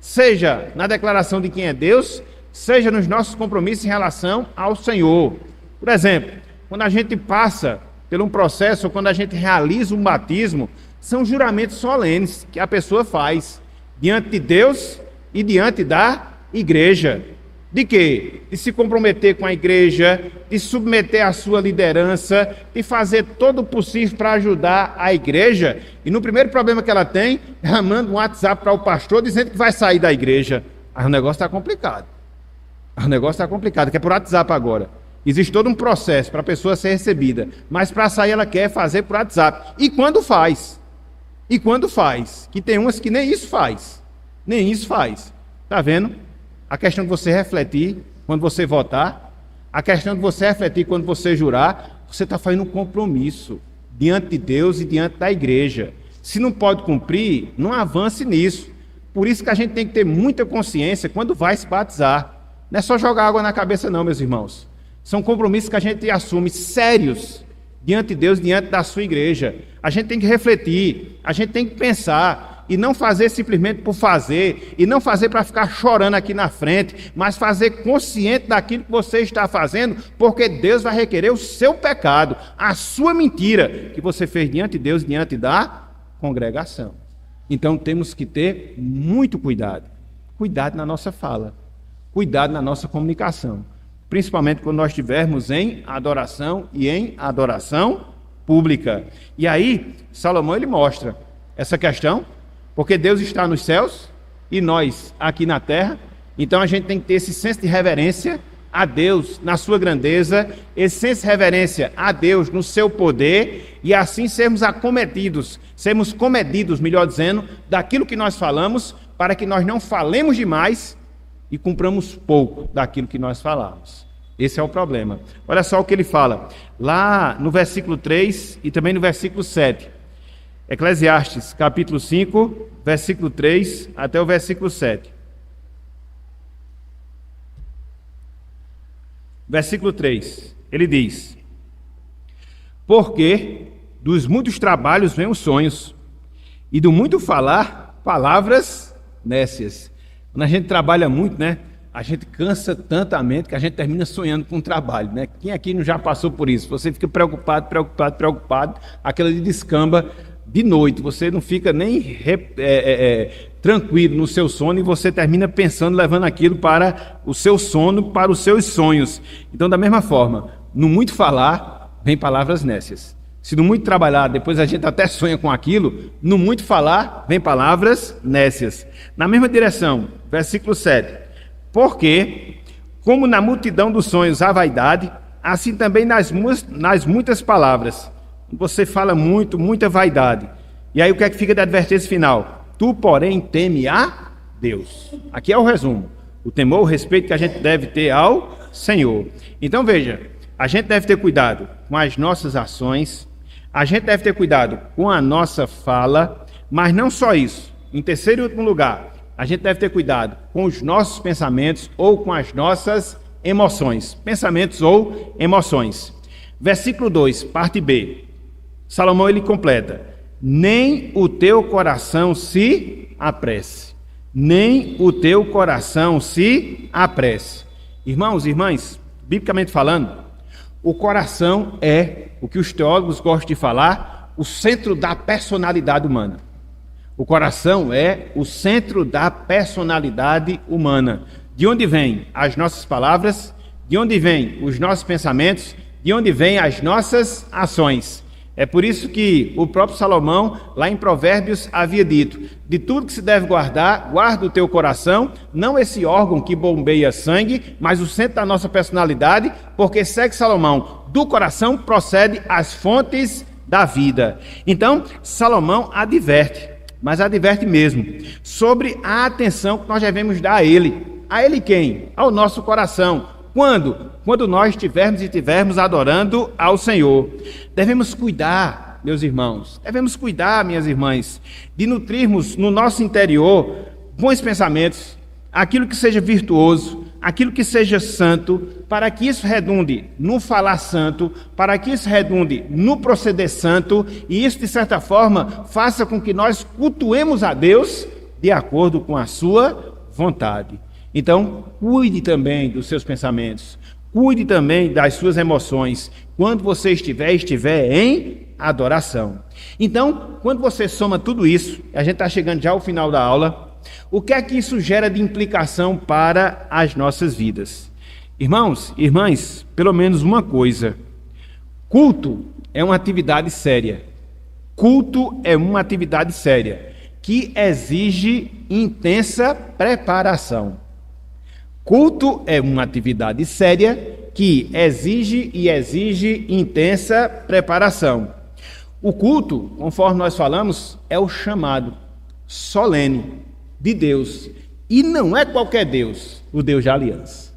Seja na declaração de quem é Deus, seja nos nossos compromissos em relação ao Senhor. Por exemplo, quando a gente passa por um processo, ou quando a gente realiza um batismo, são juramentos solenes que a pessoa faz diante de Deus e diante da igreja. De quê? De se comprometer com a igreja, de submeter a sua liderança, de fazer todo o possível para ajudar a igreja. E no primeiro problema que ela tem, ela manda um WhatsApp para o pastor dizendo que vai sair da igreja. Aí o negócio está complicado. Que é por WhatsApp agora. Existe todo um processo para a pessoa ser recebida, mas para sair ela quer fazer por WhatsApp. E quando faz? Que tem umas que nem isso faz. Está vendo? A questão de você refletir quando você votar, a questão de você refletir quando você jurar, você está fazendo um compromisso diante de Deus e diante da igreja. Se não pode cumprir, não avance nisso. Por isso que a gente tem que ter muita consciência quando vai se batizar. Não é só jogar água na cabeça não, meus irmãos. São compromissos que a gente assume sérios diante de Deus, diante da sua igreja. A gente tem que refletir, a gente tem que pensar, e não fazer simplesmente por fazer, e não fazer para ficar chorando aqui na frente, mas fazer consciente daquilo que você está fazendo, porque Deus vai requerer o seu pecado, a sua mentira, que você fez diante de Deus, diante da congregação. Então temos que ter muito cuidado na nossa fala, cuidado na nossa comunicação, principalmente quando nós estivermos em adoração e em adoração pública. E aí, Salomão ele mostra essa questão, porque Deus está nos céus e nós aqui na terra, então a gente tem que ter esse senso de reverência a Deus na sua grandeza, esse senso de reverência a Deus no seu poder, e assim sermos comedidos, melhor dizendo, daquilo que nós falamos, para que nós não falemos demais e cumpramos pouco daquilo que nós falamos. Esse é o problema. Olha só o que ele fala, lá no versículo 3 e também no versículo 7. Eclesiastes, capítulo 5, versículo 3 até o versículo 7. versículo 3, ele diz: porque dos muitos trabalhos vêm os sonhos, e do muito falar, palavras nécias. Quando a gente trabalha muito, né? A gente cansa tanto a mente que a gente termina sonhando com o trabalho, né? Quem aqui não já passou por isso? Você fica preocupado, aquela de descamba de noite, você não fica nem tranquilo no seu sono e você termina pensando, levando aquilo para o seu sono, para os seus sonhos. Então, da mesma forma, no muito falar, vem palavras nécias. Se no muito trabalhar, depois a gente até sonha com aquilo, no muito falar, vem palavras nécias. Na mesma direção, versículo 7. Porque, como na multidão dos sonhos há vaidade, assim também nas muitas palavras. Você fala muito, muita vaidade. E aí o que é que fica da advertência final? Tu, porém, teme a Deus. Aqui é o resumo. O temor, o respeito que a gente deve ter ao Senhor. Então veja, a gente deve ter cuidado com as nossas ações, a gente deve ter cuidado com a nossa fala, mas não só isso. Em terceiro e último lugar, a gente deve ter cuidado com os nossos pensamentos ou com as nossas emoções. Pensamentos ou emoções. Versículo 2, parte B. Salomão ele completa: nem o teu coração se apresse. Nem o teu coração se apresse. Irmãos e irmãs, biblicamente falando, o coração é, o que os teólogos gostam de falar, o centro da personalidade humana. O coração é o centro da personalidade humana. De onde vêm as nossas palavras, de onde vêm os nossos pensamentos, de onde vêm as nossas ações. É por isso que o próprio Salomão, lá em Provérbios, havia dito: de tudo que se deve guardar, guarda o teu coração, não esse órgão que bombeia sangue, mas o centro da nossa personalidade, porque, segue Salomão, do coração procede as fontes da vida. Então, Salomão adverte, mas adverte mesmo, sobre a atenção que nós devemos dar a ele. A ele quem? Ao nosso coração. Quando? Quando nós estivermos adorando ao Senhor. Devemos cuidar, meus irmãos, devemos cuidar, minhas irmãs, de nutrirmos no nosso interior bons pensamentos, aquilo que seja virtuoso, aquilo que seja santo, para que isso redunde no falar santo, para que isso redunde no proceder santo, e isso, de certa forma, faça com que nós cultuemos a Deus de acordo com a sua vontade. Então, cuide também dos seus pensamentos, cuide também das suas emoções, quando você estiver em adoração. Então, quando você soma tudo isso, a gente está chegando já ao final da aula, o que é que isso gera de implicação para as nossas vidas? Irmãos, irmãs, pelo menos uma coisa: culto é uma atividade séria. Culto é uma atividade séria, que exige intensa preparação. Culto é uma atividade séria que exige intensa preparação. O culto, conforme nós falamos, é o chamado solene de Deus. E não é qualquer Deus, o Deus de aliança.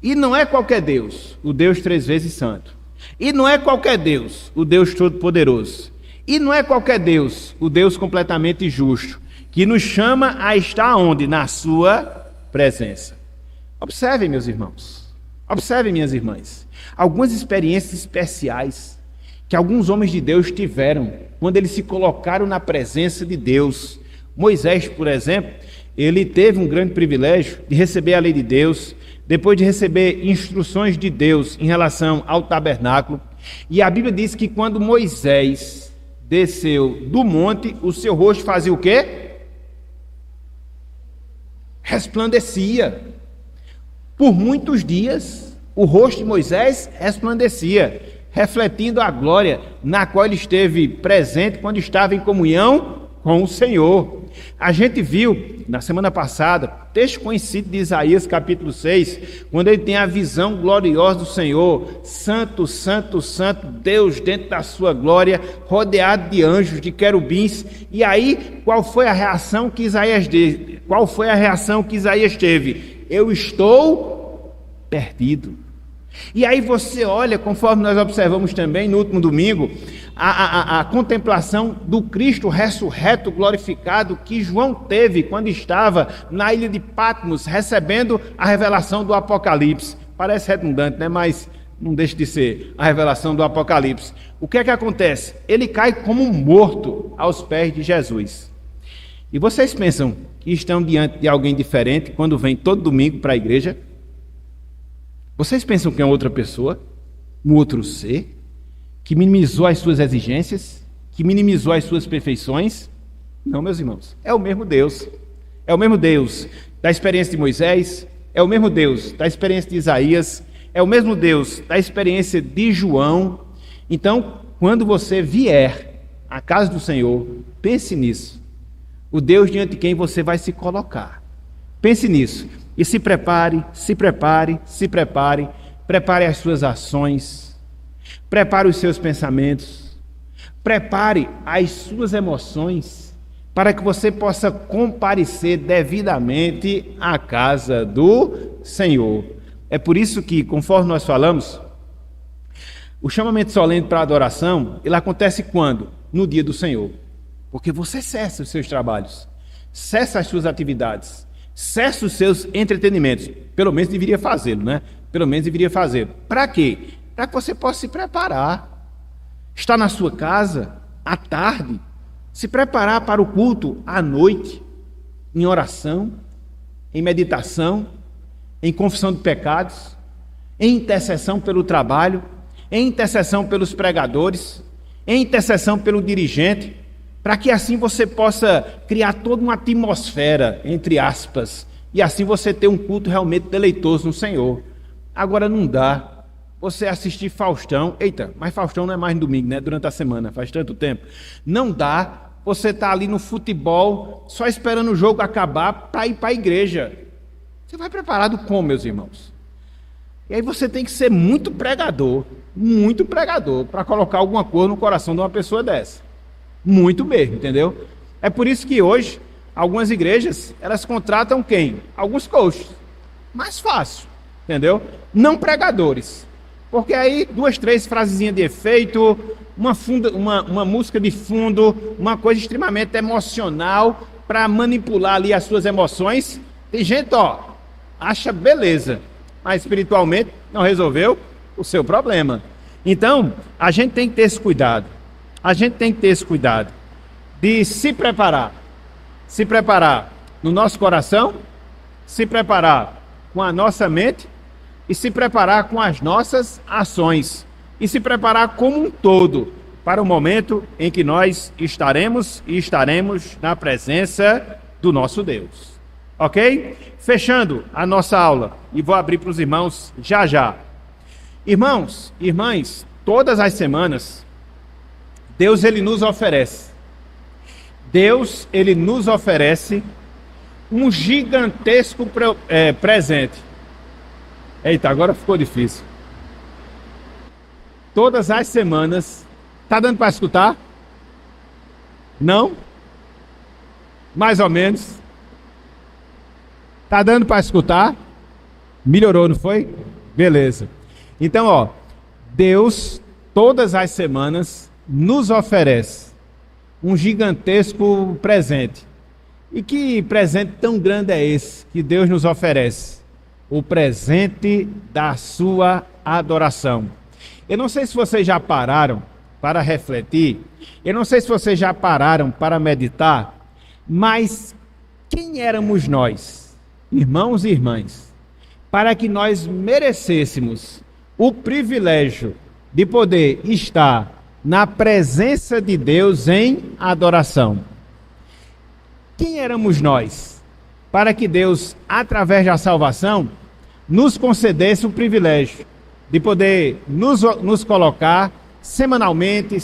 E não é qualquer Deus, o Deus 3 vezes santo. E não é qualquer Deus, o Deus todo-poderoso. E não é qualquer Deus, o Deus completamente justo, que nos chama a estar onde? Na sua presença. Observem, meus irmãos, observem, minhas irmãs, algumas experiências especiais que alguns homens de Deus tiveram quando eles se colocaram na presença de Deus. Moisés, por exemplo, ele teve um grande privilégio de receber a lei de Deus, depois de receber instruções de Deus em relação ao tabernáculo. E a Bíblia diz que quando Moisés desceu do monte, o seu rosto fazia o quê? Resplandecia. Por muitos dias, o rosto de Moisés resplandecia, refletindo a glória na qual ele esteve presente quando estava em comunhão com o Senhor. A gente viu, na semana passada, texto conhecido de Isaías, capítulo 6, quando ele tem a visão gloriosa do Senhor, santo, santo, santo, Deus dentro da sua glória, rodeado de anjos, de querubins. E aí, qual foi a reação que Isaías teve? Eu estou perdido. E aí você olha, conforme nós observamos também no último domingo, a contemplação do Cristo ressurreto, glorificado, que João teve quando estava na ilha de Patmos, recebendo a revelação do Apocalipse. Parece redundante, né? Mas não deixa de ser a revelação do Apocalipse. O que é que acontece? Ele cai como morto aos pés de Jesus. E vocês pensam que estão diante de alguém diferente quando vem todo domingo para a igreja? Vocês pensam que é outra pessoa? Um outro ser? Que minimizou as suas exigências? Que minimizou as suas perfeições? Não, meus irmãos. É o mesmo Deus. É o mesmo Deus da experiência de Moisés. É o mesmo Deus da experiência de Isaías. É o mesmo Deus da experiência de João. Então, quando você vier à casa do Senhor, pense nisso. O Deus diante de quem você vai se colocar. Pense nisso. E se prepare, se prepare, se prepare. Prepare as suas ações. Prepare os seus pensamentos. Prepare as suas emoções para que você possa comparecer devidamente à casa do Senhor. É por isso que, conforme nós falamos, o chamamento solene para a adoração, ele acontece quando? No dia do Senhor. Porque você cessa os seus trabalhos, cessa as suas atividades, cessa os seus entretenimentos. Pelo menos deveria fazê-lo, né? Pelo menos deveria fazê-lo. Para quê? Para que você possa se preparar. Estar na sua casa, à tarde, se preparar para o culto à noite, em oração, em meditação, em confissão de pecados, em intercessão pelo trabalho, em intercessão pelos pregadores, em intercessão pelo dirigente, para que assim você possa criar toda uma atmosfera, entre aspas, e assim você ter um culto realmente deleitoso no Senhor. Agora não dá você assistir Faustão, eita, mas Faustão não é mais no domingo, né? Durante a semana, faz tanto tempo. Não dá você estar ali no futebol, só esperando o jogo acabar para ir para a igreja. Você vai preparado como, meus irmãos? E aí você tem que ser muito pregador, para colocar alguma coisa no coração de uma pessoa dessa. Muito mesmo, entendeu? É por isso que hoje, algumas igrejas, elas contratam quem? Alguns coaches. Mais fácil, entendeu? Não pregadores. Porque aí, 2, 3 frasezinhas de efeito, uma música de fundo, uma coisa extremamente emocional para manipular ali as suas emoções. Tem gente, acha beleza, mas espiritualmente não resolveu o seu problema. Então, a gente tem que ter esse cuidado. A gente tem que ter esse cuidado de se preparar no nosso coração, se preparar com a nossa mente e se preparar com as nossas ações e se preparar como um todo para o momento em que nós estaremos na presença do nosso Deus. Ok? Fechando a nossa aula e vou abrir para os irmãos já. Irmãos, irmãs, todas as semanas Deus ele nos oferece um gigantesco presente. Eita, agora ficou difícil. Todas as semanas, tá dando para escutar? Não? Mais ou menos. Tá dando para escutar? Melhorou, não foi? Beleza. Então, Deus, todas as semanas, nos oferece um gigantesco presente. E que presente tão grande é esse que Deus nos oferece? O presente da sua adoração. Eu não sei se vocês já pararam para refletir, eu não sei se vocês já pararam para meditar, mas quem éramos nós, irmãos e irmãs, para que nós merecêssemos o privilégio de poder estar na presença de Deus em adoração? Quem éramos nós para que Deus, através da salvação, nos concedesse o privilégio de poder nos colocar semanalmente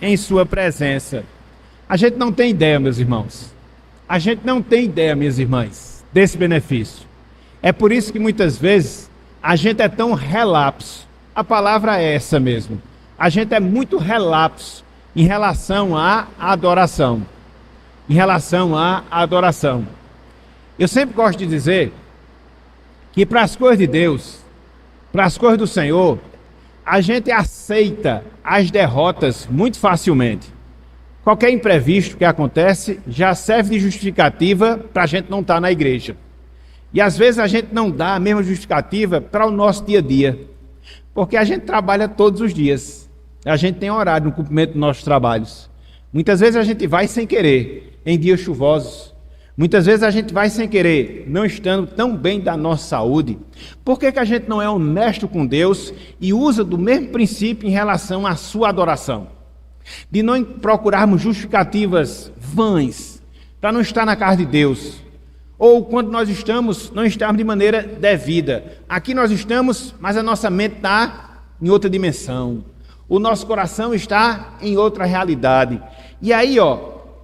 em sua presença? A gente não tem ideia, meus irmãos. A gente não tem ideia, minhas irmãs, desse benefício. É por isso que muitas vezes a gente é tão relapso. A palavra é essa mesmo. A gente é muito relapso em relação à adoração. Eu sempre gosto de dizer que para as coisas de Deus, para as coisas do Senhor, a gente aceita as derrotas muito facilmente. Qualquer imprevisto que acontece já serve de justificativa para a gente não estar na igreja. E às vezes a gente não dá a mesma justificativa para o nosso dia a dia, porque a gente trabalha todos os dias, a gente tem horário no cumprimento dos nossos trabalhos. Muitas vezes a gente vai sem querer, em dias chuvosos. Muitas vezes a gente vai sem querer, não estando tão bem da nossa saúde. Por que a gente não é honesto com Deus e usa do mesmo princípio em relação à sua adoração? De não procurarmos justificativas vãs, para não estar na casa de Deus. Ou quando nós estamos, não estamos de maneira devida. Aqui nós estamos, mas a nossa mente está em outra dimensão. O nosso coração está em outra realidade. E aí,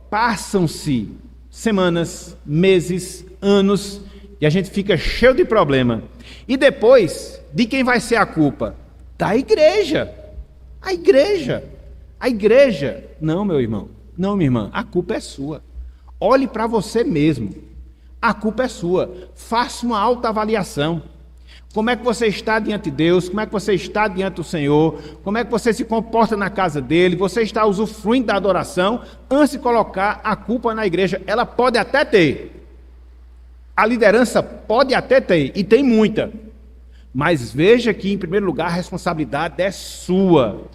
passam-se semanas, meses, anos, e a gente fica cheio de problema. E depois, de quem vai ser a culpa? Da igreja. A igreja. A igreja. Não, meu irmão. Não, minha irmã. A culpa é sua. Olhe para você mesmo. A culpa é sua. Faça uma autoavaliação. Como é que você está diante de Deus? Como é que você está diante do Senhor? Como é que você se comporta na casa dele? Você está usufruindo da adoração? Antes de colocar a culpa na igreja, ela pode até ter. A liderança pode até ter, e tem muita. Mas veja que, em primeiro lugar, a responsabilidade é sua.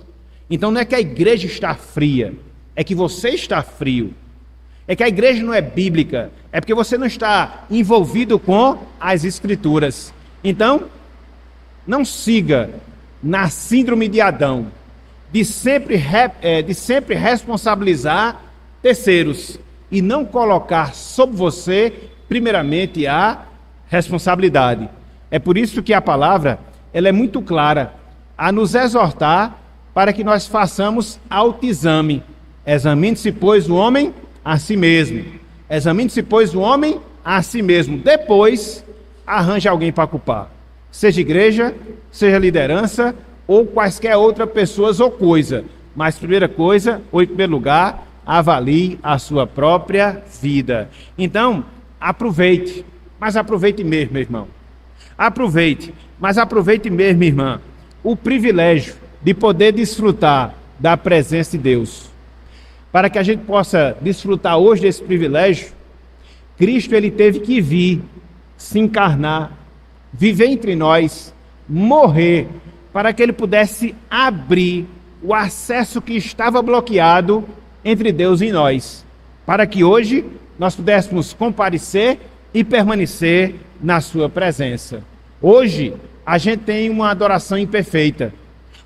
Então não é que a igreja está fria, é que você está frio. É que a igreja não é bíblica, é porque você não está envolvido com as Escrituras. Então, não siga na síndrome de Adão, de sempre responsabilizar terceiros e não colocar sobre você, primeiramente, a responsabilidade. É por isso que a palavra ela é muito clara a nos exortar para que nós façamos autoexame. Examine-se, pois, o homem a si mesmo. Examine-se, pois, o homem a si mesmo. Depois, arranje alguém para culpar. Seja igreja, seja liderança, ou quaisquer outras pessoas ou coisa. Mas, primeira coisa, ou em primeiro lugar, avalie a sua própria vida. Então, aproveite. Mas aproveite mesmo, meu irmão. Aproveite. Mas aproveite mesmo, irmã, o privilégio de poder desfrutar da presença de Deus. Para que a gente possa desfrutar hoje desse privilégio, Cristo ele teve que vir, se encarnar, viver entre nós, morrer, para que ele pudesse abrir o acesso que estava bloqueado entre Deus e nós, para que hoje nós pudéssemos comparecer e permanecer na sua presença. Hoje a gente tem uma adoração imperfeita.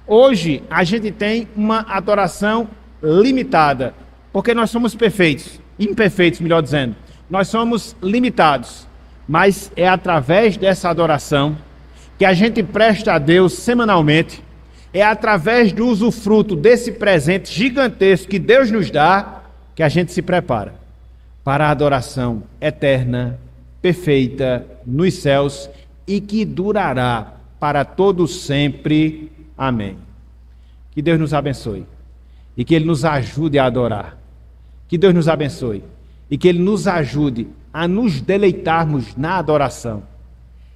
Hoje a gente tem uma adoração limitada, porque nós somos perfeitos, imperfeitos, melhor dizendo. Nós somos limitados, mas é através dessa adoração que a gente presta a Deus semanalmente, é através do usufruto desse presente gigantesco que Deus nos dá, que a gente se prepara para a adoração eterna, perfeita, nos céus e que durará para todos sempre. Amém. Que Deus nos abençoe e que Ele nos ajude a adorar. Que Deus nos abençoe e que Ele nos ajude a nos deleitarmos na adoração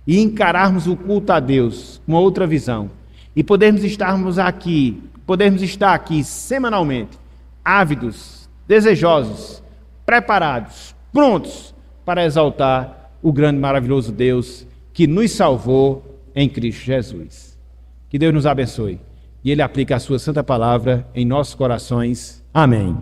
e encararmos o culto a Deus com outra visão e podermos estar aqui semanalmente, ávidos, desejosos, preparados, prontos para exaltar o grande e maravilhoso Deus que nos salvou em Cristo Jesus. Que Deus nos abençoe e Ele aplique a sua santa palavra em nossos corações. Amém.